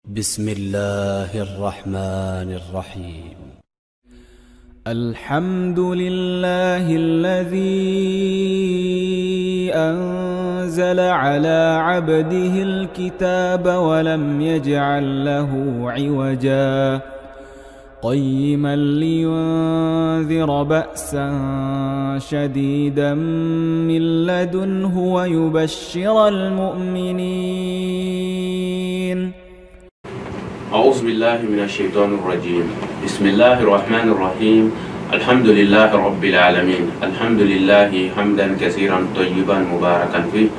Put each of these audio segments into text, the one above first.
بسم الله الرحمن الرحيم. الحمد لله الذي أنزل على عبده الكتاب ولم يجعل له عوجا قيما لينذر بأسا شديدا من لدنه ويبشر المؤمنين. أعوذ بالله من الشيطان الرجيم. بسم الله الرحمن الرحيم. الحمد لله رب العالمين. الحمد لله حمدا كثيرا طيبا مباركا فيه.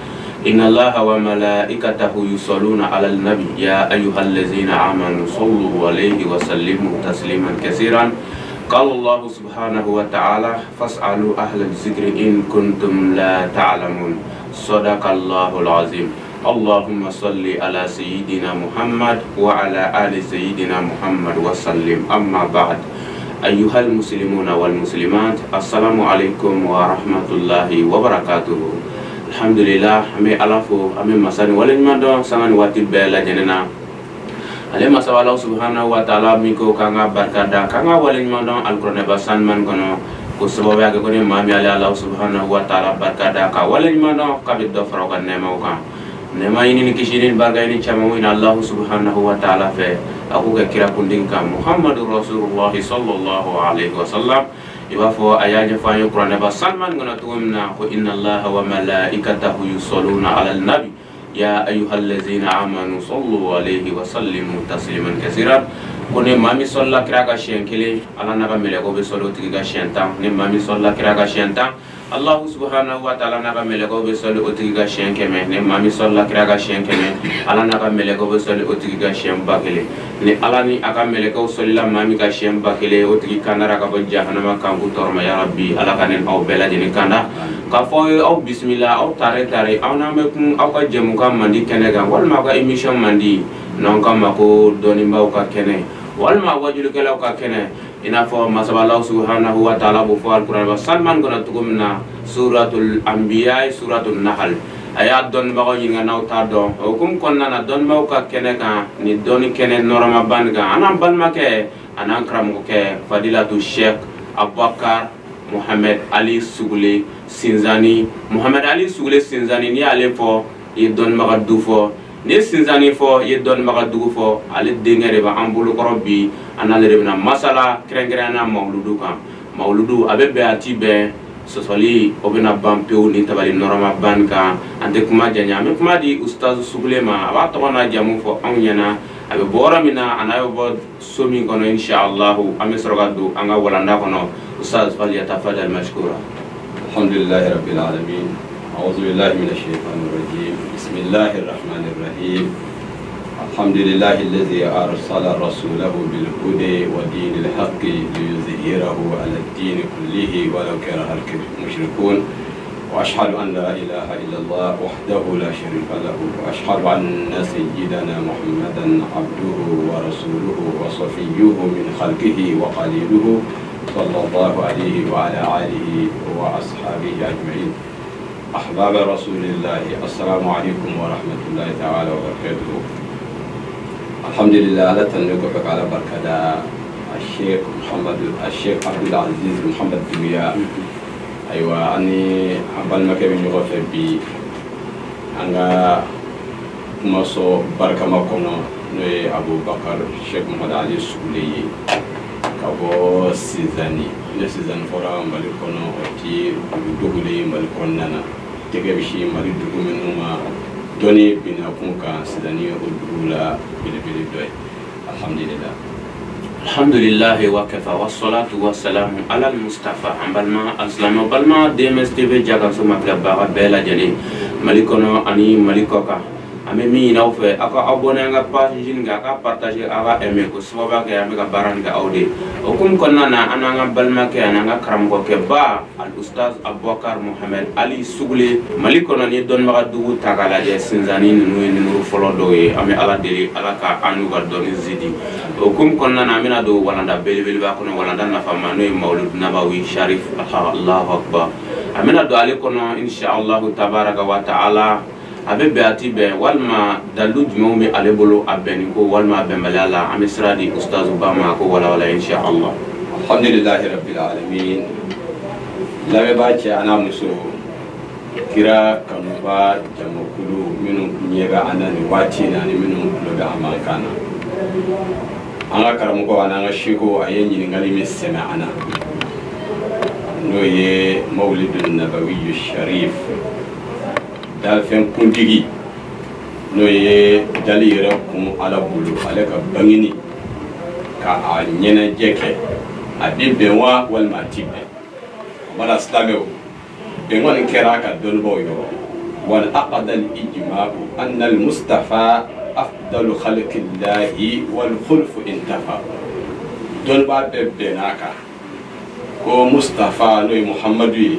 إن الله وملائكته يصلون على النبي يا أيها الذين آمنوا صلوا عليه وسلموا تسليما كثيرا. قال الله سبحانه وتعالى فاسألوا أهل الذكر إن كنتم لا تعلمون. صدق الله العظيم. اللهم صل على سيدنا محمد وعلى آل سيدنا محمد وسلم. أما بعد، أيها المسلمون والمسلمات، السلام عليكم ورحمة الله وبركاته. الحمد لله أمي ألافو أمي مساني ولن مدو سانغان واتي بلا جننا علي مسا الله سبحانه وتعالى ميكو كاغا بركادا كاغا ولن مدو القرآن بسان من كنو كسبب يا كوني مامي علي الله سبحانه وتعالى بركادا كا ولن مدو كبد فروغا نيمو كا nema ini kishirin baga ini chamamu ina Allah subhanahu wa ta'ala fe aku ga kira kundin ka Muhammadur Rasulullah sallallahu alaihi wasallam ibafo ayaje fanyo Qur'an ba salman ngona tumna ko inna Allah wa malaikatahu yusalluna ala nabi ya ayyuhallazina amanu sallu alaihi wa sallimu tasliman kaseeran kone mami salla kira ka shenkele ala naga mele ko be solo tiga shenta ne mami salla kira ka shenta Allah subhanahu wa ta'ala naga meleko be soli otiga shen keme ne mami solla kiraga shen keme ala naga meleko be soli otiga shen bakele ne ala ni aka meleko soli la mami ka shen bakele otigi kanara ka bo jahannama kangu torma ya rabbi ala kanen aw bela jeni kanda ka fo aw bismillah aw tare aw na me kun aw ka jemu ka mandi kenega wal ma ka emission mandi non kam ko doni mbaw ka kene wal ma wajulu kala ka kene ina fo masaballahu subhanahu wa ta'ala bu fo alquran wa salman gona tugumna suratul anbiya suratul nahl ayat don bago yinga nawta do hukum konna na don maw ka kene ka ni doni kene norama banga anan ban make anan kram ko ke fadilatu sheikh Abubakar Muhammad Ali Sugule Sinzani Muhammad Ali Sugule Sinzani ni ale fo e don maga du fo ne sinzani fo ye don maga dugu fo ale dengere ba ambulu korobbi analere bina masala krengrena mauludu kan mauludu abebe atibe sosoli obina bampeu ni tabali norama banka ante kuma janya me kuma di ustaz Suglema aba to na jamu fo anyana abe bora mina anayo bo somi kono inshallah ame sorogadu anga walanda kono ustaz fal yatafadal mashkura. Alhamdulillahi rabbil alamin. أعوذ بالله من الشيطان الرجيم. بسم الله الرحمن الرحيم. الحمد لله الذي أرسل رسوله بالهدى ودين الحق ليظهره على الدين كله ولو كره المشركون وأشهد أن لا إله إلا الله وحده لا شريك له وأشهد أن سيدنا محمدا عبده ورسوله وصفيه من خلقه وقليله صلى الله عليه وعلى آله وأصحابه أجمعين. أحباب رسول الله السلام عليكم ورحمة الله تعالى وبركاته. الحمد لله على تنقفك على بركة الشيخ عبد العزيز محمد بويا. أيوة أني أبان مكان يغفر بي أنا مصو بركة مكونا نوي أبو بكر الشيخ محمد علي السولي كابو سيزاني نسيزان فورا مالكونا أتي دوغلي مالكونا تجيبشي مالي دوغو منهما دوني بنا كونكا سيزاني ودوغلا بيلي دوي. الحمد لله. الحمد لله وكفى والصلاة والسلام على المصطفى بالما أسلام بالما DMS TV جاكا سوما كبارا بلا جني مالكونا أني مالكوكا ame mi na ofe aka abonné nga page nga ka partager aga aimer ko sababa ke ame ka baran ga aude okum konna na ananga balma ke ananga karam ko ke ba al ustaz Abubakar Muhammad Ali Sugule malikono ni don maga dugu tagala je sinzani nuru folo do e ame ala deli ala ka anu ga don zidi okum konna na amina do walanda belbel ba kono walanda na fama no maulud nabawi sharif Allahu akbar amina do ali kono inshallah tabaraka wa taala abe beati be walma dalu jumo mi alebolo abeni ko walma be malala amisradi ustaz Bama ko wala insha Allah. Alhamdulillahi rabbil alamin. Labe bace ana muso kira kanuba jamakulu minun kunyega anani wati na ni minun kuloga amankana. Anga karamuko ananga shiko ayenyi ngali misema ana. No ye Mawlidun Nabawi Sharif. Dal fen kuntigi no ye dali yɛrɛ kun ala bolo ale ka bangini ka a ɲɛnajɛ kɛ a bɛ bɛn wa walima a ti bɛn wala silamɛw bɛn kɔni kɛra ka dɔnnibaw yɔrɔ wal aqada al ijma'u anna al mustafa afdalu khalqillahi wal khulfu intafa dɔnniba bɛɛ bɛnna kan ko Mustafa no ye Muhammadu ye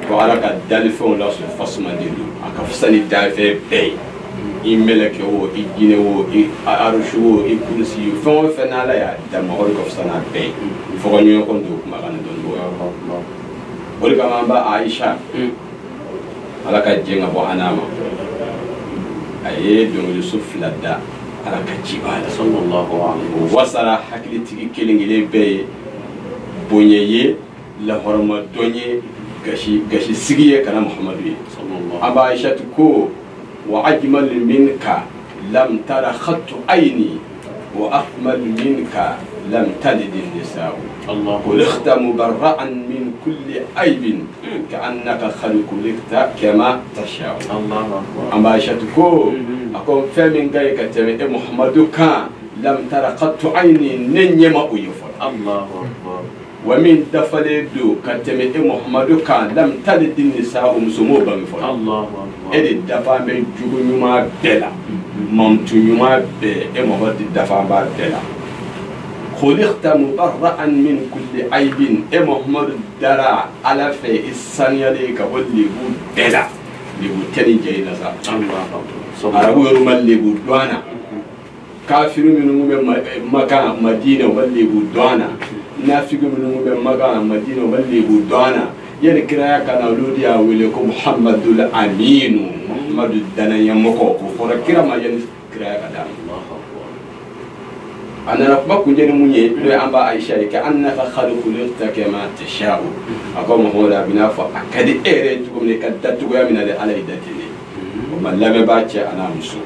ko ala ka dalifɛnw lasɔrɔ fasumanden don a ka fisa ni dalifɛn bɛɛ ye i mɛlɛkɛ o i jinɛ o i arusi o i kurusi o fɛn o fɛn n'ala y'a da mɔgɔ de ka fisa n'a bɛɛ ye fɔ ka ɲɔgɔn kɔn don kuma kan dɔɔnin o de kama an ba Aisha ala ka jɛn ka bɔ ana ma a ye dɔnkiliso 2 da ala ka jiba la sallallahu alaihi o wasara hakilitigi kelen kelen bɛɛ ye bonya ye lahɔrɔma dɔn ye gashi sigi ye kana Muhammadu ye aba Aisha ko wa ajmal minka lam tara khattu ayni wa akmal minka lam talid an-nisaa khuliqta mubarra'an min kulli aybin ka'annaka khuliqta kama tashaa aba Aisha ko akon fɛn min ga ka tɛmɛ Muhammadu kan lam tara khattu ayni nenyema o yefo Allahu akbar wa min dafale do ka tɛmɛ Muhammadu kan lam talid an-nisaa musomo bangi fɔ Allahu akbar e de dafa bɛ jugu ɲuman bɛɛ la mamtu ɲuman bɛɛ Muhammadu dafa b'a bɛɛ la khuliqta mubarra'an min kulli aybin Muhammadu dara ala fɛ i saniyalen ka bɔ lebu bɛɛ la lebu tɛ ni jɛ i la sa arabu yɛrɛ ma lebu dɔnna kafiru minnu bɛ Maka Madina u ma lebu dɔnna nafiki minnu bɛ Maka Madina u ma lebu dɔnna yani kiraya kana olu de y'a wele ko Muhammadul Aminu Muhammadu danayamɔgɔ o fɔra kira ma yani kiraya ka da a nana kuma kuncɛ ni mun ye n'o ye an ba Aisha ye ka'annaka khuliqta kama tashaa'u a ko Muhammadu a bɛ n'a fɔ a ka di e yɛrɛ ye cogo min na i ka da cogoya min na de ala y'i da ten de o ma lamɛnbaa cɛ a n'a muso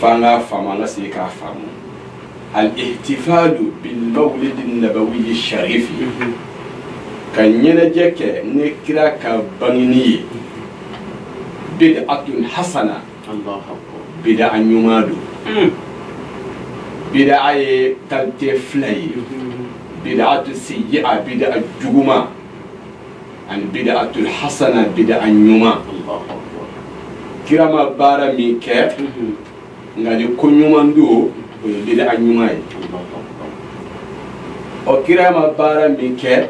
f'an k'a faamu an ka segin k'a faamu al-ihtifalu bil mawlid an-nabawi sharif ka ɲɛnajɛ kɛ ni kira ka bangini ye bid'atun hasana bid'a ɲuman don bid'a ye kalite 2 ye bid'atu sayyi'a bid'a juguma ani bid'atul hasana bid'a ɲuman kira ma baara min kɛ nka ni ko ɲuman don o ye bid'a ɲuman ye o kira ma baara min kɛ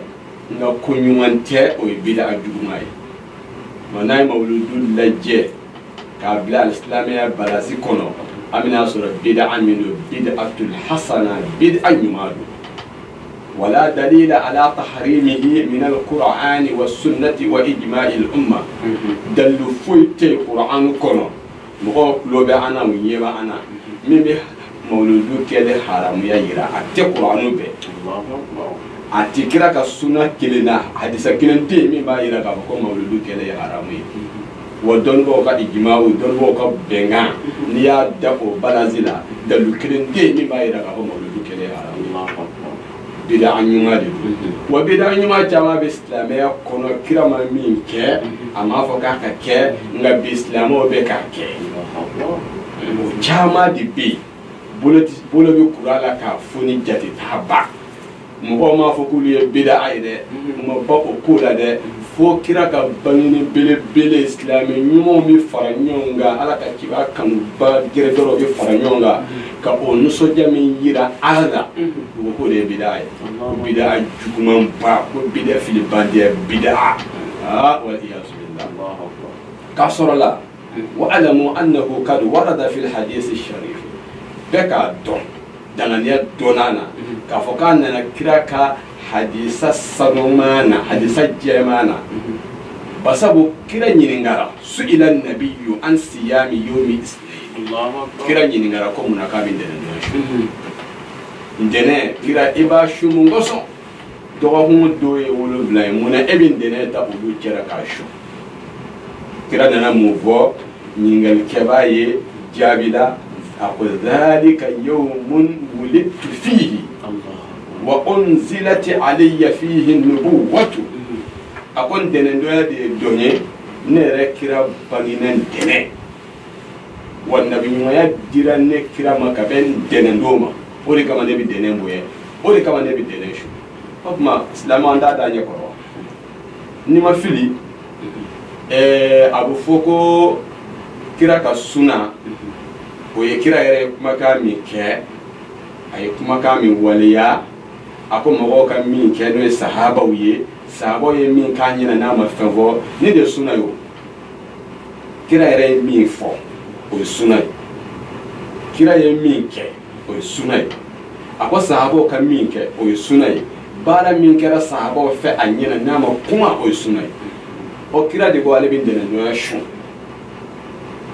nka ko ɲuman tɛ o ye bid'a juguman ye wa n'a ye mawludu lajɛ k'a bila alisilamɛya balasi kɔnɔ an bɛna sɔrɔ bid'a min don bid'atul hasana bid'a ɲuman don wala dalila ala tahrimihi min al-Qur'ani wa sunnati wa ijma'il umma dalu foyi tɛ Qur'an kɔnɔ mɔgɔw tulo bɛ an na u ɲɛ bɛ an na min bɛ mawludu kɛlen haramuya yira a tɛ Qur'an bɛɛ a ti kira ka sunna kelen na hadisa kelen tɛ yen min b'a yira k'a fɔ ko mawludu kɛlen ye haramu ye wa dɔnnibaw ka ijmaw dɔnnibaw ka bɛnkan n'i y'a da o balazi la dalu kelen tɛ yen min b'a yira k'a fɔ mawludu kɛlen ye haramu ye bid'a ɲuman de don wa bid'a ɲuman caman bɛ silamɛya kɔnɔ kira ma min kɛ a m'a fɔ k'a ka kɛ nka bi silamɛw bɛ k'a kɛ o caman de bɛ yen bolo bɛ kura la k'a fɔ ni jate t'a ban mɔgɔw m'a fɔ k'olu ye bid'a ye dɛ u ma ba o ko la dɛ fo kira ka bangini belebele silamɛ ɲumanw bɛ fara ɲɔgɔn kan ala ka kiba kanuba gɛrɛgɛrɛw bɛ fara ɲɔgɔn kan ka o nisɔndiya min yira ala la u ko k'o de ye bid'a ye bid'a juguman ba ko bid'a filibandiya bid'a wal iyazu billah k'a sɔrɔ la wa alamu annahu kad warada fil hadith sharif bɛɛ k'a dɔn danganiya dɔnna na k'a fɔ k'a nana kira ka hadisa sanuma na hadisa jɛma na basabu kira nyiningara su ila nabiyyu an siyami yawmi isnayn kira nyiningara ko munaka bin dene ndene kira iba shumu ngoso do hu do e wolo blay muna ebin dene ta ulu kira ka shu kira nana mu vo nyingal kebaye jabida aqul dhalika yawmun wulidtu fihi wa unzilat alayya fihi nubuwwatu akon dene do ya de donye nere kira banginen dene wanda bi ya dira ne kira makaben dene ndoma ori kama ne bi dene mboye ori kama ne bi dene shu hokma islam anda da nye ko ni ma fili abu foko kira ka suna o ye kira yere kuma ka mi ke ay kuma ka mi waliya ako mogo ka mi ke no sahaba uye sahaba ye mi ka nyina na ma favo ni de suna yo kira yere mi fo o suna kira ye mi ke o suna ako sahaba ka mi ke o suna bara mi kera sahaba fe anyina na ma kuma o suna o kira de go ale bin de no ya shu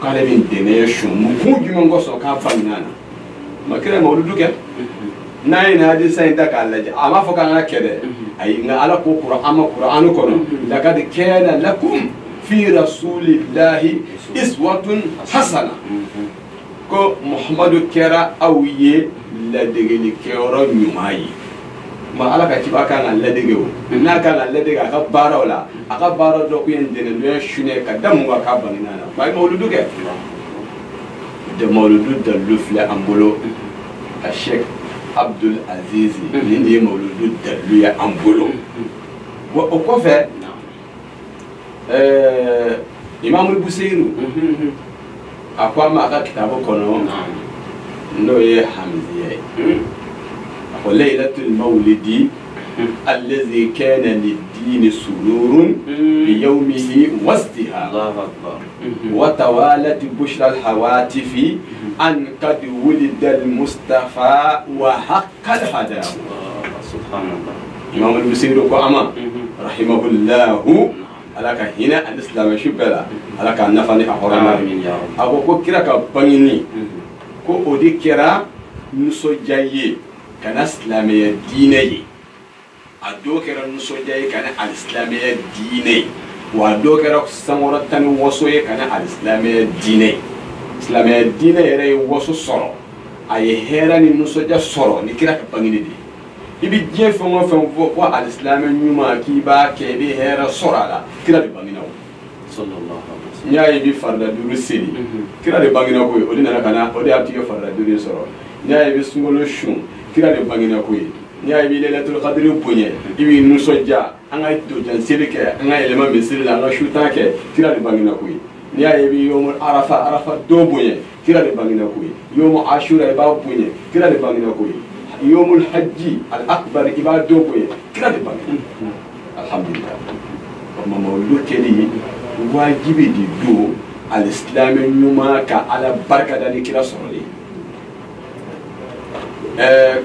kale bin dene shu mu kunju ngo so ka fanana makira mawludu ke nay na di sai ta kalaje ama fo kan akede ay nga ala ko qur'an ko no laqad kana lakum fi rasulillahi iswatun hasana ko muhammadu kera awiye la degeli kero nyumayi ma ala ka tiba kan la degeo na kan la dega ka bara wala aka bara do ko yendene no shune ka damu ka banina bay mawludu ke de mawludu de lufla ambolo a Sheikh Abdul Aziz ni mawludu de luya ambolo o ko fe Imam al-Busayri akwa ma ka kitabo kono no ye hamziye وليلة المولد الذي كان للدين سرور بيومه وازدهار وتوالت بشرى الهواتف أن قد ولد المصطفى وحق الهدى سبحان الله إمام البصيري قام رحمه الله alaka hina al-islam shubala alaka nafani ahorama ako kira ka bangini ko odi kira nuso jaye kana islamiyya dinayi a dokera nusojaye kana al-islamiyya dinayi wa dokera samora tan wasoye kana al-islamiyya dinayi islamiyya dinayi re waso soro ay hera ni nusoja soro ni kira ka bangini di ibi je fongo fongo ko al-islamiyya nyuma ki ba ke bi hera sorala kira di bangina sallallahu alaihi wasallam nyaay bi farda duru seli kira di bangina ko o dina kana o de atiyo farda duru soro nyaay bi sungolo shun kira de bangina ko ni ay bi lailatul qadr bunye ibi nusoja anga do jan selike anga elema misila anga shuta ke kira de bangina ko ni ay bi yomul arafa do bunye kira de bangina ko yomul ashura ba bunye kira de bangina ko yomul hajji al akbar iba do bunye kira de bangina alhamdulillah amma mawlud keli wajibi di do al islam nyuma ka ala barka da ni kira soroli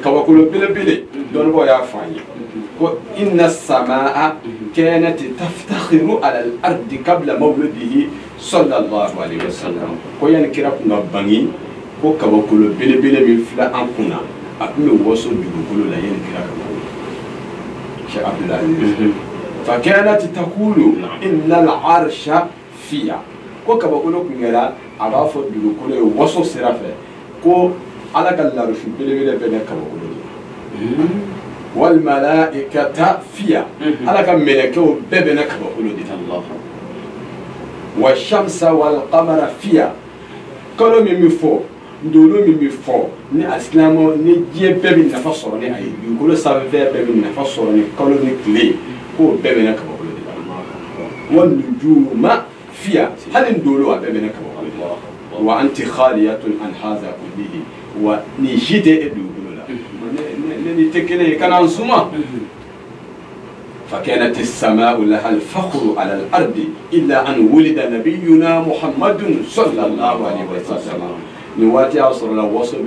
كوكل بلبلي دون بويا فاني إن السماء كانت تفتخر على الأرض قبل مولده صلى الله عليه وسلم كوين كراب نباني كوكل بلبلي من فلا أنكونا أكمل وصل بقول لا ين كراب شيخ عبد العزيز فكانت تقول إن العرش فيها كوكل كنجلا أضاف بقول وصل سرافة كو على كلا رشوب بلا كبولي والملائكة فيها على كم ملكه ببنا كبولي الله والشمس والقمر فيها كلو ميمي فو ndolo mimi fo ni aslamo ni je bebe na fasoro ni ay ko save bebe na fasoro ni kolo ni clé ko bebe na kabo Allah wa nujuma fiya hal ndolo wa bebe na kabo Allah wa anti khaliyatun an hadha kullihi wa ni jide edulu la ni tekele kana nsuma فكانت السماء لها الفخر على الأرض إلا أن ولد نبينا محمد صلى الله عليه وسلم نواتي أصر الله وصل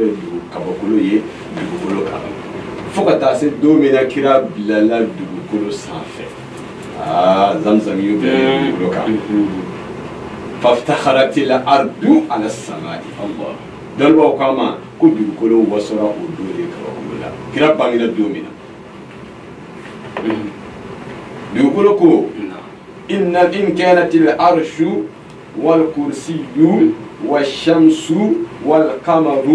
كبكلو يه بكلو كلام فقط أسد دومنا كراب لا بكلو سافر zamzam yu be loka faftakharat al-ardu ala as-samai Allah dalwa kama ko dugukolo wasara o dole ka kira bangina domina dugukolo ko إن كانت العرش والكرسي والشمس والقمر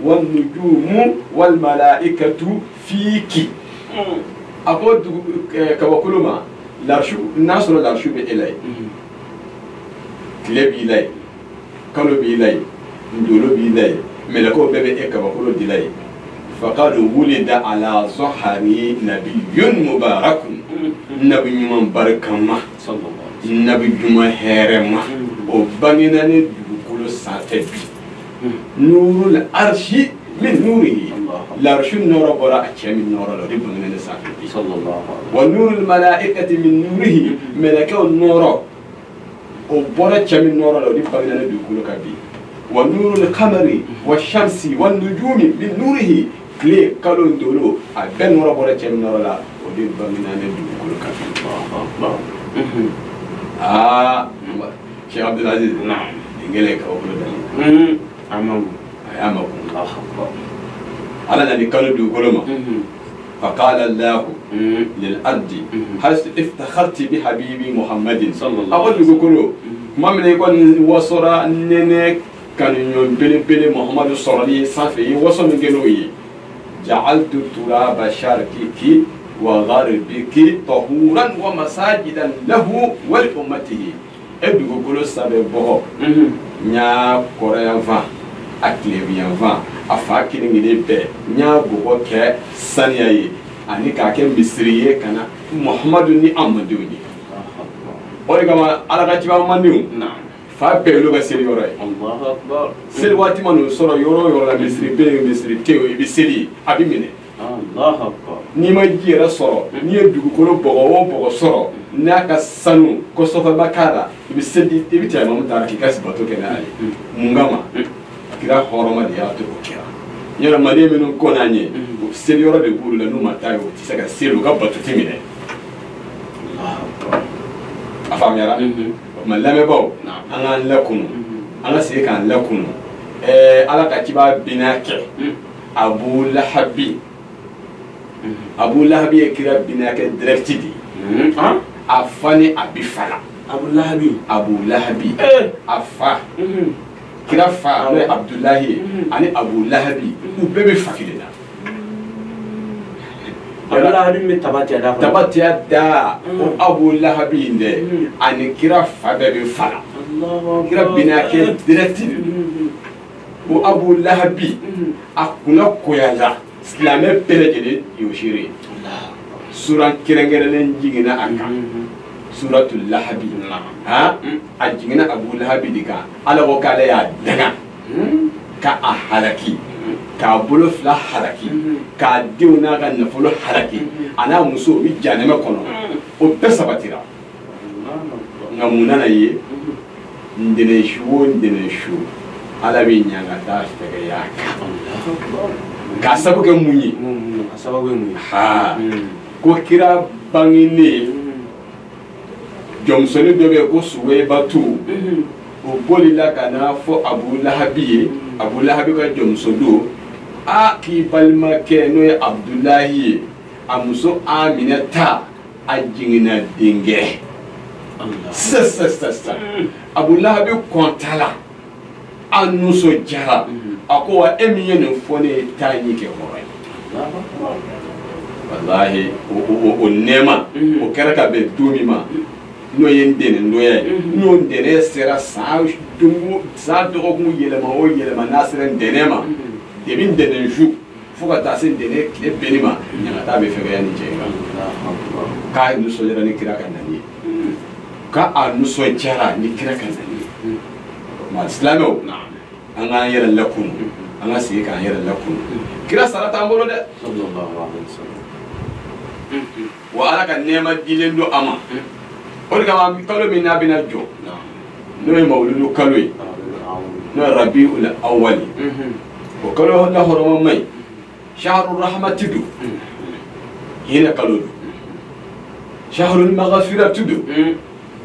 والنجوم والملائكة فيك أقول كوكلما العرش الناس العرش بإلي كلب إلي كانوا بإلي ندولو بإلي ملكو ببئ كوكلو دلي فقد ولد على ظهري نبي مبارك نبي من بركما نبي جمع هرما وبنينا ندخل ساتبي نور العرش من نوره العرش النور براء من نور الله بنينا ساتبي ونور الملائكة من نوره ملكه النور وبراء من نور الله بنينا ندخل كبي ونور القمر والشمس والنجوم من نوره كلي كالون دولو أبن نور براء من نور الله بنينا ندخل كبي شيخ عبد العزيز نعم ينقلك أو بلد أمام الله أكبر على أن يقلب كلمة فقال الله للأرض هل افتخرت بحبيبي محمد صلى الله عليه وسلم أقول لكم ما من يكون وصرا ننك كان يوم بلي محمد صلى الله عليه وسلم وصل من جنوي جعلت تراب شرقك وغربك طهورا ومساجدا له ولأمته ادعو كل سبب نيا كوريان فا اكليبيان فا افاكين نيبه نيا بوكو سانياي اني كاكي مصريه كانا محمد ني امدوني اوريغاما على كاتبا مانيو نعم فابلو غسيري يوراي الله اكبر سيلواتي مانو سورو يورو لا مصري بي مصري تيو بيسيري ابي ميني الله اكبر نيما جيرا سورو ني دغكولو بوغو سورو ناكا سانو كوسوفا باكارا بيسدي تيبيتا مامو تاركي كاسباتو كنالي مungama kira horoma de yato kira yara mane meno konanye seli yoro de buru la numa tayo tisaka selu ga batu timine Allah akbar afam yara malame baw anga lakunu anga se kan lakunu ala ka kiba binake Abu Lahabi kira binake direct di afani abifala Abu Lahabi afa kira fa no Abdullahi ani Abu Lahabi u bebe fakilina Abu Lahabi me tabatiya da o Abu Lahabi inde ani kira fa bebe fala kira binake direct o Abu Lahabi akuna koyala Islamé pelejele yoshiri suran kirengelen jigina aka suratul lahabi ha ajigina Abu Lahabi diga ala ko kala ya daga ka ahalaki ka bulufla halaki ka diuna ga nafulu halaki ana muso bi janeme kono o besabatira ngamuna na ye ndene shu ala bi nyanga ta tege ya ka sabu ke munyi ha ko kira bangini jomsoni dobe ko suwe batu o bolila kana fo Abu Lahabi ka jomsodo a ki balma ke no Abdullahi amuso Aminata ajingina dinge sasa Abu Lahabi kontala anuso jara ako wa emiye no fone tanyi ke horay wallahi o nema o karaka be dumima no yendene ndoya no ndene sera sa dungu sa dogo mu yelema o yelema nasren denema debin denen ju fuka ta sen dene kle benima nyama ta be fega yani jenga ka no so jara ni kira kan nani ka anu so jara ni kira kan nani ma islamo anga yera lakum anga se ka yera lakum kira salata ambolo de sallallahu alaihi wasallam wa ala kan nema dilendo ama on kama kalo min nabina jo no e mawludu kalwe no rabiul awwal wa kalo la horoma mai shahrur rahmatidu hina kalo shahrul maghfiratu do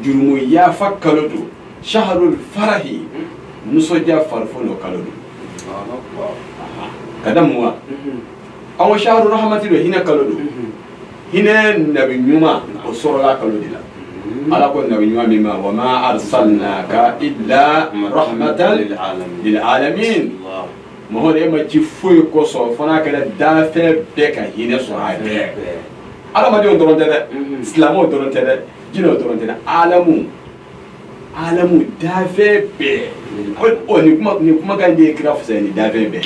jurumu yafa kalo do shahrul farahi nusoja farfono kalo do kadamuwa aw shahrul rahmati do hina kalo do hina nabi nyuma o sorola kalo dila ala ko nabi nyuma mima wa ma arsalnaka illa rahmatan lil alamin mohore ma ci foy ko so fana kala dafe be ka hina so ha be ala ma de doron tede islamo doron tede jino doron tede alamu dafe be o ni kuma ga de kira fusa ni dafe be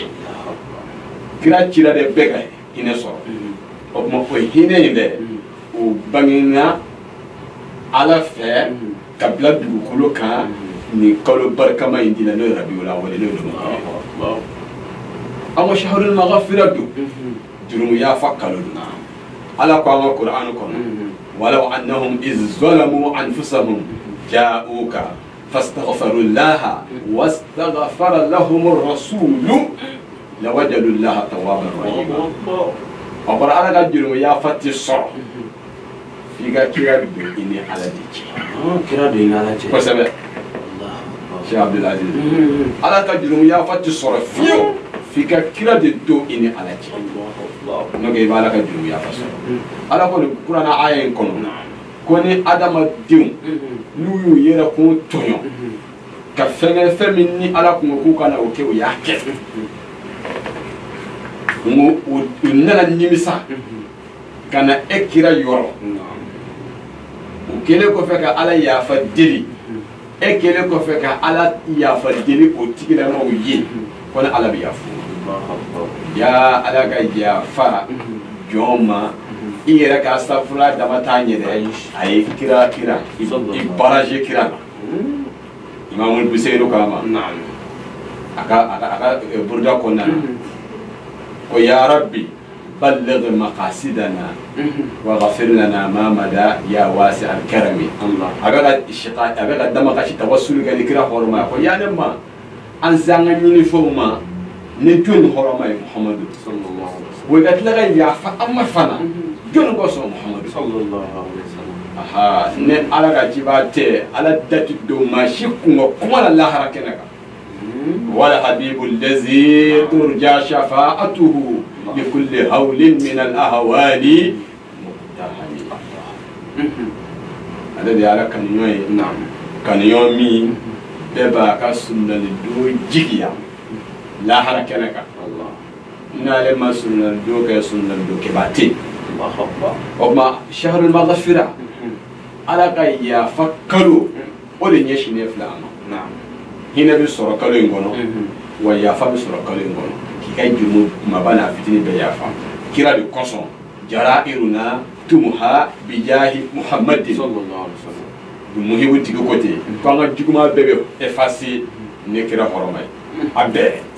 kira cira de be ka hina so o mo ko hina inde o bangina ala fe kabla du kolo kan ni kolo barkama indina no rabiul awwal no أما شهر المغفرة جرم يا فكرنا على قام القرآن كنا ولو أنهم إذ ظلموا أنفسهم جاءوك فاستغفروا الله واستغفر لهم الرسول لوجدوا الله توابا رحيما أقرأ على جرم يا فتي الصر في كيرا إني على ديك كيرا بين على ديك بسبب شيخ عبد العزيز على جرم يا فتي الصر فيو fika kira de do ini alaji no ge bala ka juru ya faso ala ko qur'ana aya en kono ko ni adama diu nu yu yera ko tonyo ka fenge femini ala ko ku kana o ke o ya ke mo nana nimisa kana ekira yoro o kele ko feka ala ya fa dili ekele ko feka ala ya fa dili o tigila mo yi ko ala bi ya fu ya ala ka ya fara joma ira ka safra da matanye da ay kira ibaraje kira imam al-Busayri kama na'am aka burda konna ko ya rabbi balligh maqasidana wa ghafir lana ma mada ya wasi' al-karami Allah aga ishiqa aga dama ka shi tawassul ga kira horma ko ya nemma an zanga ni foma نجون هرماي محمد صلى الله عليه وسلم وقت لغا يعفى أما فنا جون قصو محمد صلى الله عليه وسلم أها ن على جبات على دت دوما شكو وكما الله ركنك ولا حبيب الذي ترجى شفاعته بكل هول من الأهوال مقتحم هذا دي على كان يوم نعم كان يومي ببا كسنة لدو جيجيا لا حركة لك الله نال ما سنن دوك سنن دوك باتي الله أكبر وما شهر المغفرة على كيا فكروا ولن يشني فلان نعم هنا بسرعة كلو ينقولون ويافا بسرعة كلو ينقولون كي كاي جمو ما بنا فتني بيافا كيرا بكونسون جرائرنا تمها بجاه محمد صلى الله عليه وسلم بمهيو تيجو كوتي كانا جكما بيبي افاسي نكرا حرمي أبدا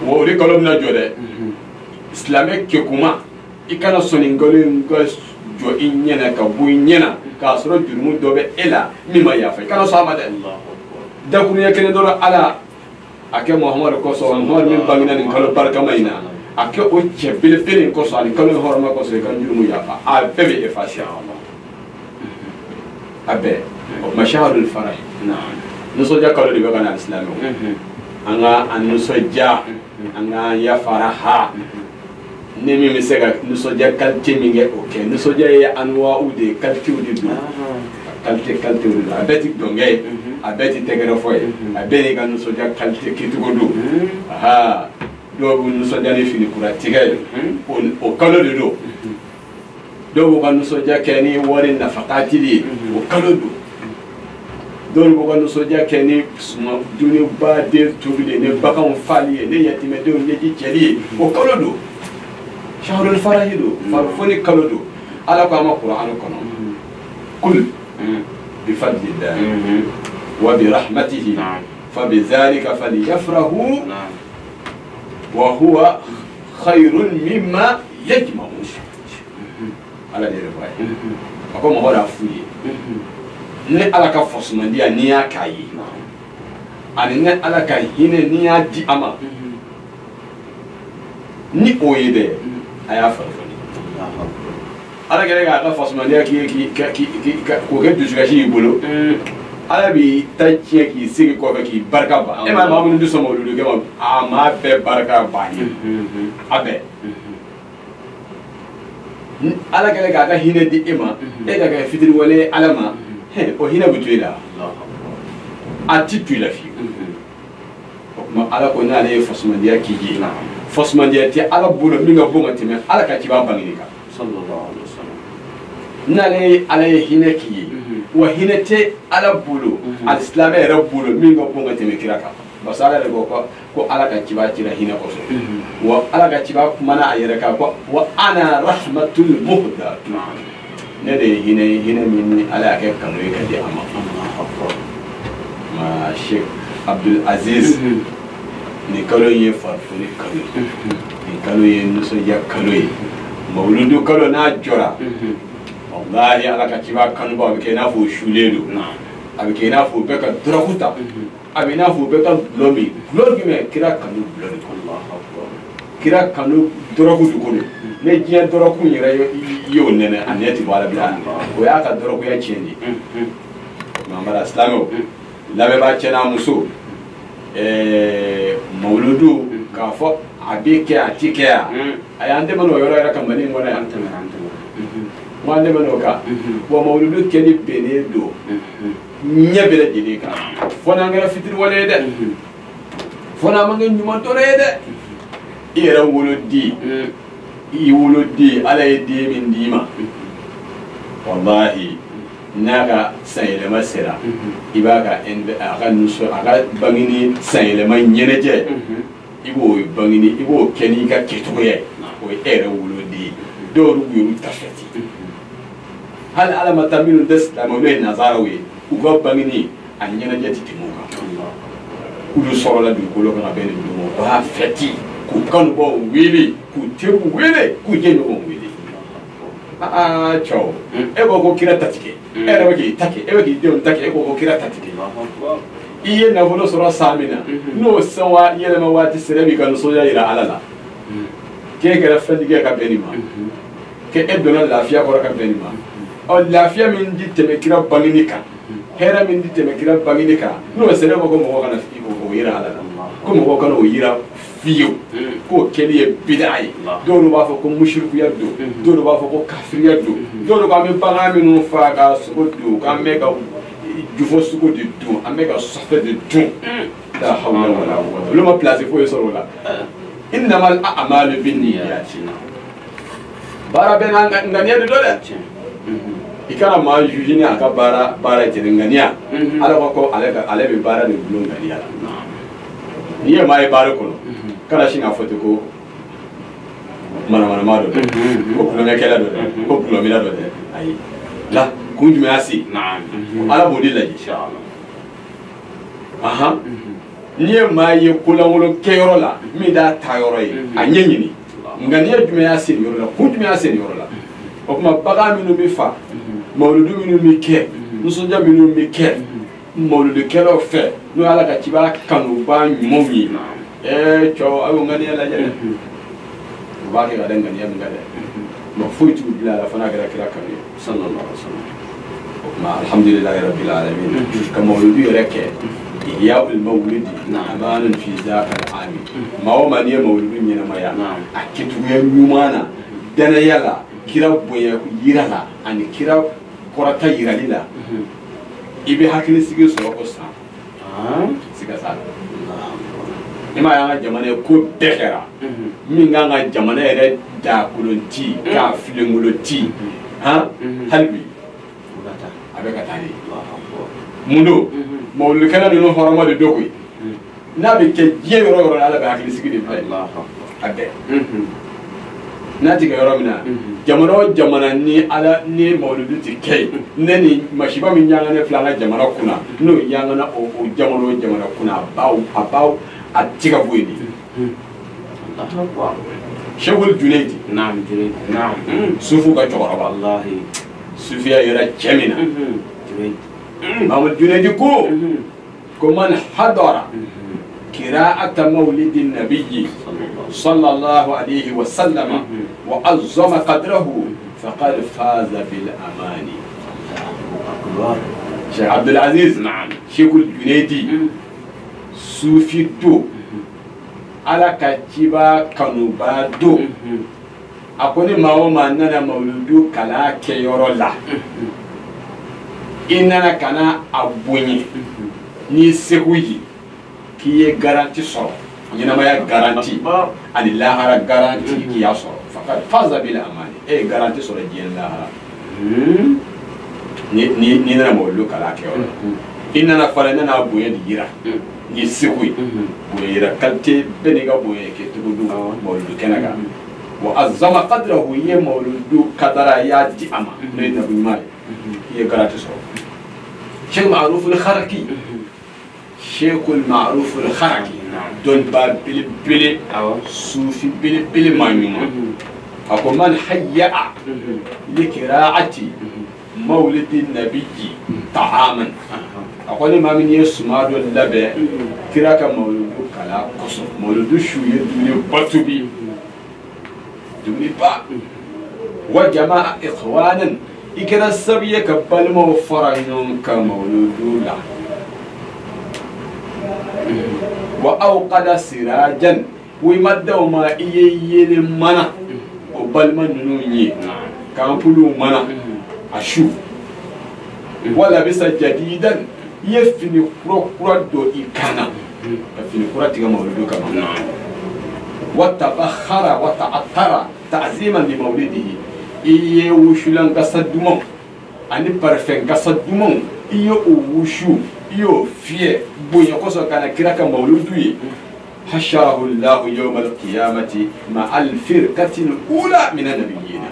wo ri kolom na jode islamic ke kuma ikana soni ngolin gos jo inyana ka bu inyana ka soro jurmu dobe ela mima ya fa kana so amade Allah da kun yakene doro ala ake muhammad ko so muhammad min bangina ni kalo barka mayna ake o chebele pele ko so ali kalo horma ko so kan jurmu ya fa a bebe e fa sha Allah abe mashahadul farah na'am nuso ja kalo diga kana islam anga anuso ja anga ya faraha nemi misega nuso ja kalti minge okay nuso ja ya anwa ude kalti ude do kalti ude abeti donge abeti tegero foye abeni ga nuso ja kalti kitugo do aha do nuso ja ni fini kura tigel o kalo do ga nuso ja keni wori nafaqati li o kalo do dole ko no soja keni suma duni ba de tubile ne bakan fali ne yatime de ne ji jeli o kalodo shahrul farahidu farfuni kalodo ala ko ama qur'an kono kul bi fadlillah wa bi rahmatihi fa bi dhalika falyafrahu wa huwa khayrun mimma yajma'un ala de rewa ko mo hora fuyi ne ala ka fosman dia ni ya kai ani ne ala ka hine ni ya di ama ni oyede aya farfani ala kɛra k'a ka fasomandiya k'o kɛ dusukasi y'i bolo ala b'i ta tiɲɛ k'i sigi kɔfɛ k'i barika ban e ma maa minnu tɛ sɔn mawuludu kɛ ma a maa bɛɛ barika ban ye a bɛɛ ala kɛra k'a ka hinɛ di e ma e ka kɛ fitiriwale ye ala ma o hinɛ bɛ to e la a ti to i la fiyewu o tuma ala ko n'ale ye fasomandiya k'i ye fasomandiya tɛ ala bolo min ka bon ka tɛmɛ ala ka ciba bangeni kan n'ale ye ala ye hinɛ k'i ye wa hinɛ tɛ ala bolo alisilamɛ yɛrɛ bolo min ka bon ka tɛmɛ kira kan parce que ala yɛrɛ ko ala ka ciba cira hinɛ kɔsɔn wa ala ka ciba kumana a yɛrɛ kan ko wa ana rahmatul muhda ne de ye hinɛ min ni ala y'a kɛ kanu ye ka di a ma ma Sheikh Abdul Aziz ni kalo ye farfoni kalo ni kalo ye nisɔndiya kalo ye mawuludu kalo n'a jɔra wallahi ala ka ciba kanuba a bɛ kɛ i n'a fɔ o sulen don a bɛ kɛ i n'a fɔ o bɛɛ ka dɔrɔku ta a bɛ i n'a fɔ o bɛɛ ka gulɔ min gulɔ jumɛn kira kanu gulɔ de kɔnɔ kira kanu dɔrɔku de kɔnɔ ne diɲɛ dɔrɔku yɛrɛ y'o nɛnɛ a ɲɛ ti bɔ ala bila o y'a ka dɔrɔkuya tiɲɛ de mamara silamɛw lamɛnbaa cɛ n'a muso mawuludu k'a fɔ a bɛ kɛ a ti kɛ yan a y'an dɛmɛ n'o yɔrɔ yɛrɛ ka mali in kɔnɔ yan n an dɛmɛ n'o kan wa mawuludu kɛli bɛnnen don ɲɛ bɛɛ lajɛlen kan fɔ n'an kɛra fitiriwale ye dɛ fɔ n'an man kɛ ɲuman tɔrɔ ye dɛ i yɛrɛ woloden i woloden ala ye den min d'i ma wallahi n'a ka san yɛlɛma sera i b'a ka a ka nisɔn a ka bangeni san yɛlɛma ɲɛnajɛ i b'o bangeni i b'o kɛ n'i ka kɛcogoya ye o ye e yɛrɛ woloden ye dɔw y'u y'olu ta fɛti hali ala ma taa minnu tɛ silamɛ n'o ye nazaraw ye u ka bangeni a ɲɛnajɛ ti tɛmɛ o kan k'olu sɔrɔla dugukolo kan ka bɛn nin dugu ma u b'a fɛti k'u kanubaw wele k'u teriw wele k'u jɛɲɔgɔnw wele cɛw e ko ko kira ta tigɛ e yɛrɛ bɛ k'i ta kɛ e bɛ k'i denw ta kɛ e ko ko kira ta tigɛ i ye nafolo sɔrɔ san min na n'o san yɛlɛma waati sera b'i ka nisɔndiya yira ala la k'e kɛra fɛntigi ka bɛn nin ma k'e donna lafiya kɔrɔ ka bɛn nin ma ɔ lafiya min di tɛmɛ kira bangeni kan hɛrɛ min di tɛmɛ kira bangeni kan n'o sera ko mɔgɔ kana o yira ala la ko mɔgɔ kana o yira fiyewu k'o kɛli ye bida ye dɔw b'a fɔ ko musirikuya don dɔw b'a fɔ ko kafiriya don dɔw ko an bɛ bagan minnu faga ka sogo dun k'an bɛ ka jufɔ sugu de dun an bɛ ka sɔfɛ de dun la hawla wala quwwata olu ma place foyi sɔrɔ o la innamal a'malu binniyati baara bɛɛ n'a ŋaniya de don dɛ i kana maa juge ni a ka baara jɛnɛ ŋaniya ala ko ale bɛ baara de bulon ŋaniya la n'i ye maa ye baara kɔnɔ kana sin k'a fɔ ten ko manamanama dɔ dɛ ko kulonkɛkɛla dɔ dɛ ko kulomina dɔ dɛ ayi la kun jumɛn y'a se ala b'o de lajɛ n'i ye maa ye kolankolon kɛyɔrɔ la min t'a ta yɔrɔ ye a ɲɛ ɲini nka n'i ye jumɛn y'a se nin yɔrɔ la kun jumɛn y'a se nin yɔrɔ la o tuma bagan minnu bɛ fa mawuludu minnu bɛ kɛ nisɔndiya minnu bɛ kɛ mawuludukɛlaw fɛ n'o ala ka ciba kanuba ɲumanw ye cɛw a y'o ŋaniya lajɛ dɛ u b'a kɛ ka da ŋaniya min kan dɛ mɛ foyi t'u bila a la fana kɛra kira kanu ye sallallahu alaihi wa sallam o tuma alhamdulilayi rabbil alamin ka mawuludu yɛrɛ kɛ ihya ul mawlidi amanun fi zaka al-ami maa o maa n'i ye mawuludu ɲɛnamaya a kɛcogoya ɲuman na danaya la kira bonya yira la ani kira kɔrɔta yirali la i bɛ hakili sigi sɔrɔ o san siga t'a la i m'a ye an ka jamana ye ko bɛɛ kɛra min kan ka jamana yɛrɛ daakolon ti k'a filenkolo ti hali bi a bɛ ka taa de mun don mawuludukɛla ninnu hɔrɔnma de do koyi n'a bɛ kɛ diɲɛ yɔrɔ o yɔrɔ la ala bɛ hakili sigi de bila a bɛɛ n'a ti kɛ yɔrɔ min na jamana o jamana ni ala ni mawuludu ti kɛ yen ne ni masiba min ɲangane filɛ an ka jamana kunna n'o ɲangana o jamana o jamana kunna a baw a ti ka bɔ yen de Sheikhul Junayd sufu ka cɛkɔrɔba sufiya yɛrɛ cɛ min na Mahamadu Junayd ko man hadara قراءة مولد النبي صلى الله عليه وسلم وعظم قدره فقد فاز بالأمان. شيخ عبد العزيز نعم شيخ الجنيدي صوفي دو على كتيبا كانوبا دو أكوني ماو ماننا مولودو كلا كيورولا إننا كنا أبوني ni sekuyi ki ye garanti sɔrɔ ɲɛnamaya garanti ani lahara garanti ki y'a sɔrɔ faqad faza bil amani e garanti sɔrɔ diɲɛ lahara ni nana mawulu kala kɛ yɔrɔ i nana fara nana bonya di yira ni sekuyi bonya yira kalite bɛɛ n'i ka bonya kɛ tugudu mawulu kɛnɛ kan wa azama qadrahu ye mawulu kadara y'a di a ma n'o ye nabi ɲuman ye i ye garanti sɔrɔ Cheikh Ma'ruf al-Kharaki Cheikh Ma'ruf al-Kharaki don ba bili sufi bili manyuma ako man hayya li qira'ati mawlid an-nabiyyi ta'aman ako ni mamin yesuma do labe kiraka mawludu kala koso mawludu shuye duni batubi duni ba wa jama'a ikhwanan ikira sabiya kabbal mawfarayun ka mawludu la wa awqada sirajan wi maddaw ma iyeyele mana o balma nunu yi kan pulu mana ashu wala bisa jadidan yefini kura do ikana yefini kura tiga mawludu kama wa tabakhara wa ta'attara ta'ziman li mawlidihi iye wushulan kasadumon ani parfum kasadumon iye wushu iyo fiye bonya koso kana kiraka mawludu yi hasharahu Allah yawm al-qiyamati ma al-firqati al-ula min an-nabiyyin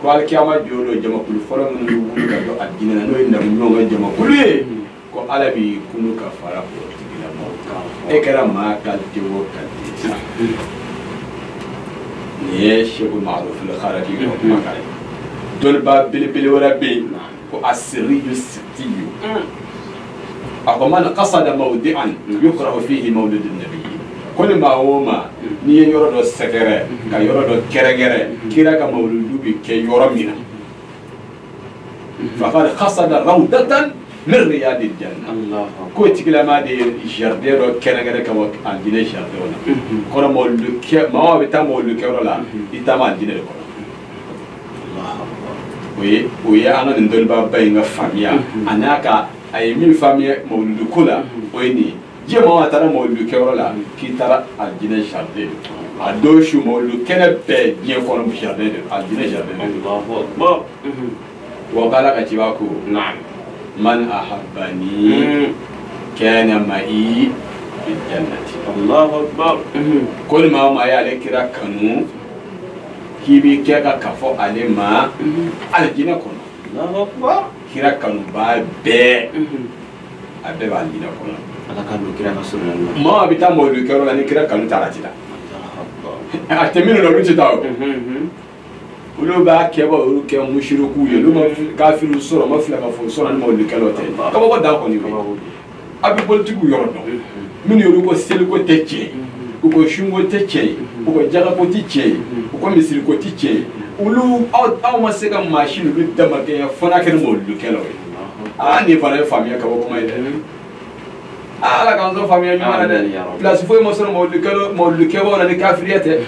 ko al-qiyama jolo jama kul fara mun wulu ka do adina no inda mun no jama kul ko alabi kunu ka fara ko tigila mawka e kara ma kal tewo kalti ne Cheikh Ma'ruf al-Kharaki ko makare dol ba bil wala be ko asriyu sitiyu ako man qasada mawdi'an yukrahu fihi mawlid an-nabi koni ma woma ni yoro do sekere ka yoro do keregere kira ka mawludu bi ke yoro mina faqad qasada rawdatan min riyadil janna Allah ko tigila ma de jardin do keregere ka wa andine jardin wala kono mawludu ke ma wa ta mawludu ke wala itama andine ko Allah oye ana ndol ba bayinga famia anaka ay min famille mawludu kula oyni je ma tara mawludu kewro la ki tara aljina jardin a do shu mawludu kene be je kono jardin aljina jardin Allahu akbar wa qala katibaku na'am man ahabbani kana ma'i bil jannati Allahu akbar kul ma ya le kira kanu kibi keka kafo alema aljina kono Allahu akbar kira kanu ba be abe ba ndina kono ala kanu kira rasulullah ma bita mo lu kero la ni kira kanu taratida a temino lo ruti taw ulo ba kebo uru ke mushriku ye lo ma kafiru soro ma fila ka fo soro ni mo lu kero te ka ko da ko ni abi politiku yoro do min yoru ko sel ko tecce ko shungo tecce ko jaga ko tecce ko misiri ko tecce ulu aw ma se ka machine lu dama ke fona ke mo lu kelo ani fara famia ka ko mai de ala kan zo famia ni mara de place foi mo so mo lu kelo na ni kafiriyate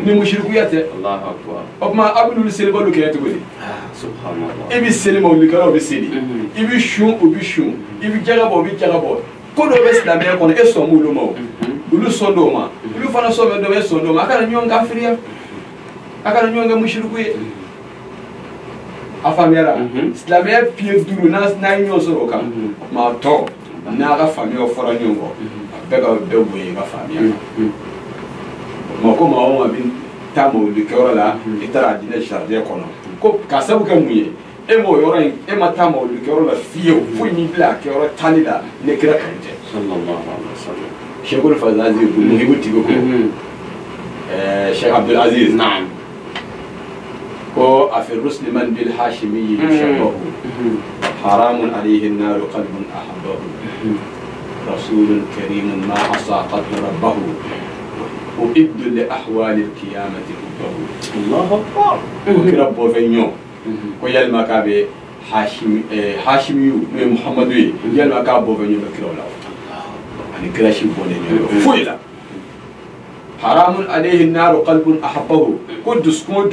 ni mushrikiyate Allahu akbar opma abdul selba lu kete godi subhanallah ibi sel mo lu kelo be seli ibi shun ibi jaga bo ko do be islamia ko e so mu lu mo ulu sondo ma ulu fana so be do be sondo ma akana nyon kafiriya akana nyonga mushriku afamera islamia pie duru na nyon so ka ma to na ga famia fora nyongo be ga be boye ga famia ma ko ma o bin tamo de korola itara dina jardin kono ko ka sabu ka muye e mo yoro e ma tamo de korola fio fu ni bla korola tanida ne kira kanje sallallahu alaihi wasallam shekul fazazi bu muhibuti ko Cheikh Abdul Aziz na'am ko afir musliman bil hashimi shabahu haramun alayhi an-nar qalbun ahabbahu rasulun karimun ma asaqat rabbahu uiddu li ahwali al-qiyamati rabbahu Allahu akbar ko rabbo fenyo ko yalma ka be hashimiyu no muhammadu yalma ka bo be nyoma kira wala ani kira shi bo ne nyoma foila haramun alayhi an-nar qalbun ahabbahu ko duskun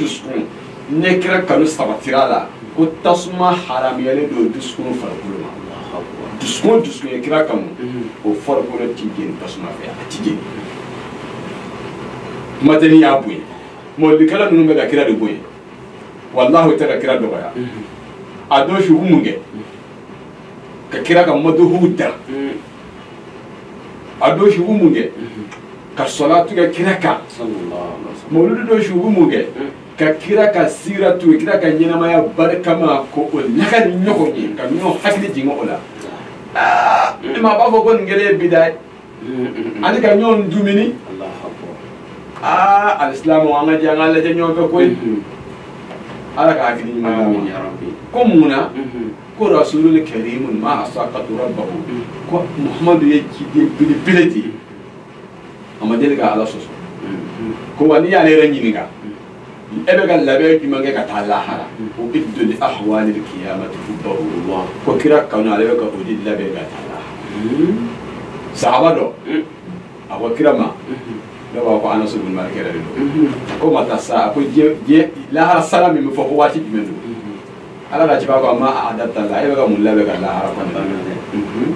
ne kira kanu sabatirala ko tasma haram yale do duskun farqulu ma duskun ya kira kanu o farqulu tijin tasma fa tijin matani ya buye mo dikala nunu be kira do buye wallahi ta kira do ya ado shi humunge ka kira ka madu huda ado shi humunge ka salatu ga kira ka sallallahu alaihi wasallam mawludu do shi humunge ka kira ka siratu kira ka nyina maya barkama ko o laga nyoko ni ka nyo hakli jingo ola ma ba fo ko ngere bidai ani ka nyo ndumini Allahu akbar al-islam wa nga janga la janyo be ko ala ka hakli ma amin ya rabbi ko muna ko rasulul karim ma asaqatu rabbahu ko muhammadu yaki de bilati amadel ga ala soso ko wani ya le ranyi nga ebe ga labe ki mange ka talahara o biddu li ahwal al qiyamah fubahu Allah ko kira kanu ale ka odi labe ga talahara sahaba do abo kira ma do ba ko anasu bin malik ala do ko mata sa ko je lahara salami mi fo ko wati dimendo ala da ci ba ko ma adatta la ebe ga mun labe ga lahara ko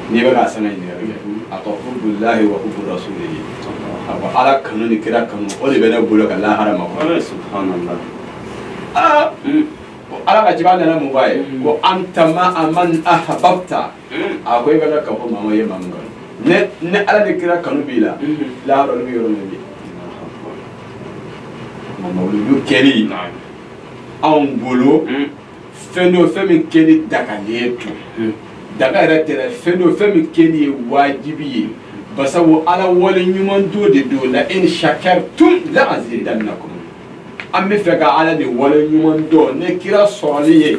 ni be ga sanay ni atofu billahi wa hubbu rasulihi ala kanu ni kira kanu o de bena bolo ka lahara ma ko subhanallah ala ka jibana na mubaye ko anta ma aman ahbabta akoy bena ka ko mama ye mangal ne ala de kira kanu bila lahara lu yoro ne mama lu keri an bolo fendo femi keni dakaletu daga retera fendo femi keni wajibi basawo ala wala nyuman do de do la in shakartum la azidannakum amme fega ala de wala nyuman do ne kira soliye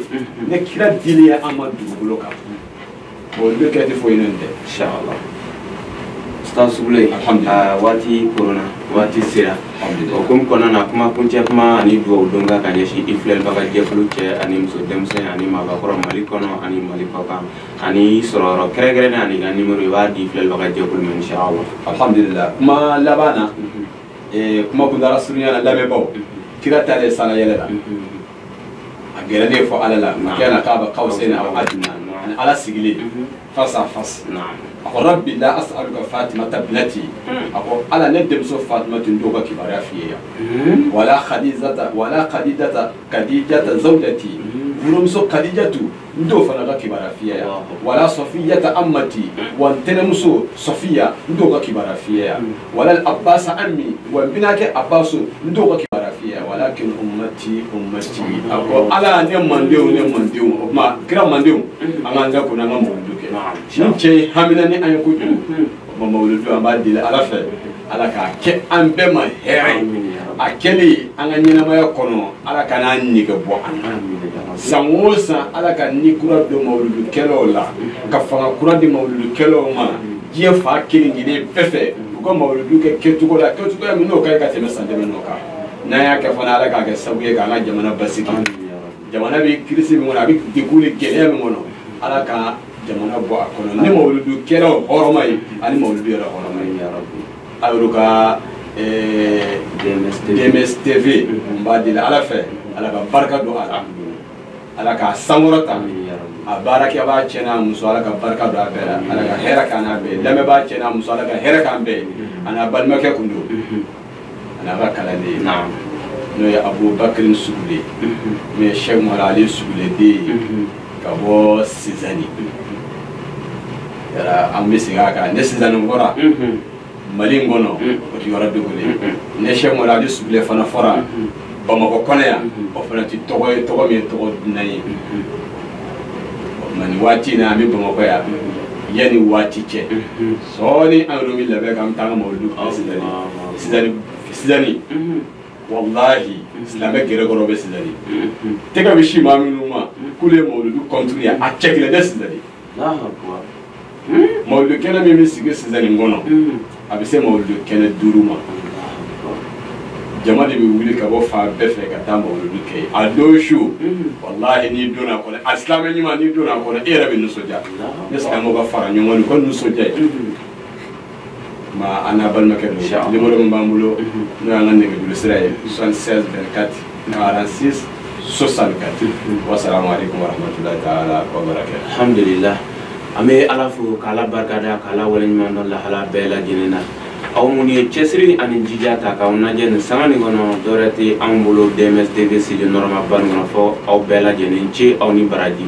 ne kira diliya amadu buloka bo be kete fo inende inshallah ustaz Sule wati corona wati sira o kum kona na kuma kunce kuma ani do donga kanye shi iflel baga jeflu ce ani muso demse ani maga koro mali kono ani mali papa ani sororo kere na ani ga numero wadi iflel baga jeflu men inshallah alhamdulillah kuma labana kuma kundara sunya na labe baw kira tale sala yela agere ne fo alala kana qaba qausaina aw adna ala sigili face à face أقول ربي لا أسألك فاطمة ابنتي أقول أنا ندم سو فاطمة تندوغا كبارا فيها ولا خديجة زوجتي ولم سو خديجة ندو فنغا كبارا فيها ولا صفية أمتي وانتنمسو صفية ندوغا كبارا فيها ولا الأباس أمي وبناك أباس ندوغا كبارا فيها ولكن أمتي أقول أنا نمان ديو ما كرام من ديو أنا نكون أنا مولدوك نمشي همنا ni an ko mo mawludu amadi ala fe ala ka ke an be ma here akeli an anyina ma yakono ala kana ni ga bo an samosa ala ka ni kura do mawludu kelo la ka fanga kura de mawludu kelo ma je fa kiri ni de pefe ko mawludu ke ketugo la ketugo ya no kai ka teme sande no ka na ya ka fana ala ka ga sabuye ga na jamana basiki jamana bi kirisi mi wona bi dikuli gele mi wono ala ka jamana bo akono ni mawludu kelo horomay ani mawludu yara horomay ya rabbi awruka DMS-TV mbadi ala fe ala ka barka do ala ka samurata a baraki aba chena muso ala ka barka do abela ala ka hera kana be lame ba chena muso ala ka hera kan be ana balmake kundu ana ba kala ne na'am no ya Abu Bakr Sugule me Sheikh Marali Sugule de ka bo Sizani yara ambisiga ka ne Sizani ngora mali ngono o ti wara dugule ne Cheikh Marali Sugule fana fora Bamako kone ya o fana ti togo mi togo nayi mani wati na mi Bamako ya yani wati che soni an rumi labe kam tanga mawludu Sizani wallahi islame gere goro be Sizani tega bishi maminu ma kule mawludu kontri ya a chekile de Sizani mawludu kena mi sige Sizani ngono abise mawludu kena duruma jama de bɛ wuli ka bɔ fan bɛɛ fɛ ka taa mawuludu kɛ a don su walahi n'i donna a kɔnɔ a silamɛ ɲuman n'i donna a kɔnɔ e yɛrɛ bɛ nisɔndiya ne silamɛw ka fara ɲɔgɔn kan ko nisɔndiya ye ma an n'a balimakɛ don numéro min b'an bolo n'o y'an ka nɛgɛjuru sira ye 76 24 46 64 wasalaamu aleykum warahmatulahi taala wa barakatuh. Alhamdulillah, an bɛ Ala fo k'Ala barikada k'Ala waleɲuman dɔn lahala bɛɛ lajɛlen na. Aw minnu ye cɛsiri ani jija ta k'aw lajɛ nin sanga nin kɔnɔ dɔwɛrɛ tɛ anw bolo DMS TV studio Norma ba nin kɔnɔ fɔ aw bɛɛ lajɛlen ce aw ni baraji.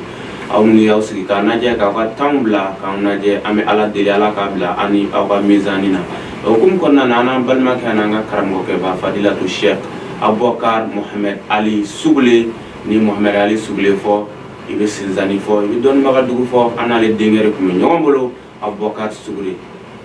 Aw minnu y'aw sigi k'a lajɛ k'aw ka temps bila k'anw lajɛ an bɛ Ala deli Ala k'a bila ani aw ka mizani na. O hukumu kɔnɔna na an n'an balimakɛ n'an ka karamɔgɔkɛ ba Fadilatu Sheikh Abubakar Mohamed Ali Sugule ni Mohamed Ali Sugule fɔ i bɛ Sinzani fɔ i bɛ Dɔnnibaga dugu fɔ an n'ale denkɛ de tun bɛ ɲɔgɔn bolo Abubakar Sugule.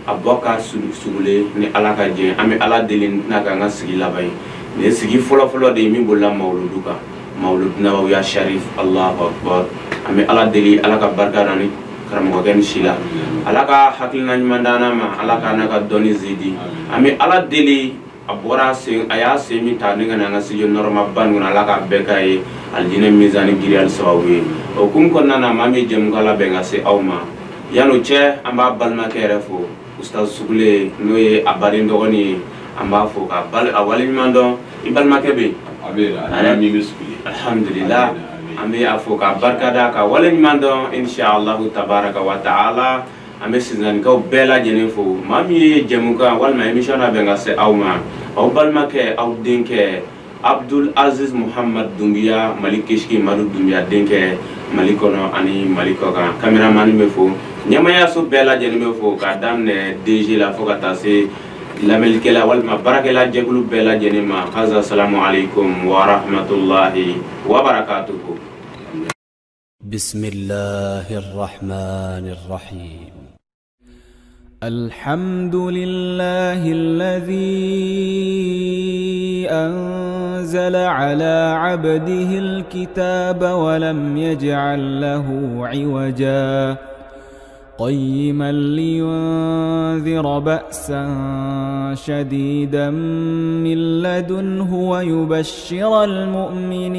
Abubakar Sugule ni Ala ka jɛ an bɛ Ala deli n'a ka an ka sigi laban ye nin ye sigi fɔlɔ-fɔlɔ de ye min bolila mawuludu kan Mawlud Nabawiya Sharif Allahu Akbar an bɛ Ala deli Ala ka barika da ni karamɔgɔkɛ ni si la Ala ka hakilina ɲuman d'an ma Ala ka n'a ka dɔnni zidi an bɛ Ala deli a bɔra sen a y'a sen min ta ni ka na an ka studio Norma ba nin kɔnɔ Ala ka bɛɛ k'a ye alijinɛ mizani giriya sababu ye o hukumu kɔnɔna na maa min jɛmukan labɛn ka se aw ma yan'o cɛ an b'a balimakɛ yɛrɛ fo Ustaz Sugule n'o ye a baden dɔgɔnin ye an b'a fo ka a waleɲuman dɔn i balimakɛ bɛ yen alhamdulillah an bɛ a fo ka barika da ka waleɲuman dɔn inshallahu tabaraka wa ta'ala an bɛ Sinzanikaw bɛɛ lajɛlen fo maa min ye jɛmukan walima émission labɛn ka se aw ma aw balimakɛ aw denkɛ Abdul Aziz Muhammad Dumbiya Mali Kishki Madu Dumbiya denkɛ Mali kɔnɔ ani Mali kɔ kan caméraman bɛ fo ɲɛmayaso bɛɛ lajɛlen bɛ fo k'a daminɛ DG la fo ka taa se lamɛnnikɛla walima baarakɛla jɛkulu bɛɛ lajɛlen ma kaza salamu alaikum wa rahmatullahi wa barakatuhu. Bismillahir Rahmanir Rahim. الحمد لله الذي أنزل على عبده الكتاب ولم يجعل له عوجا قيما لينذر بأسا شديدا من لدنه ويبشر المؤمنين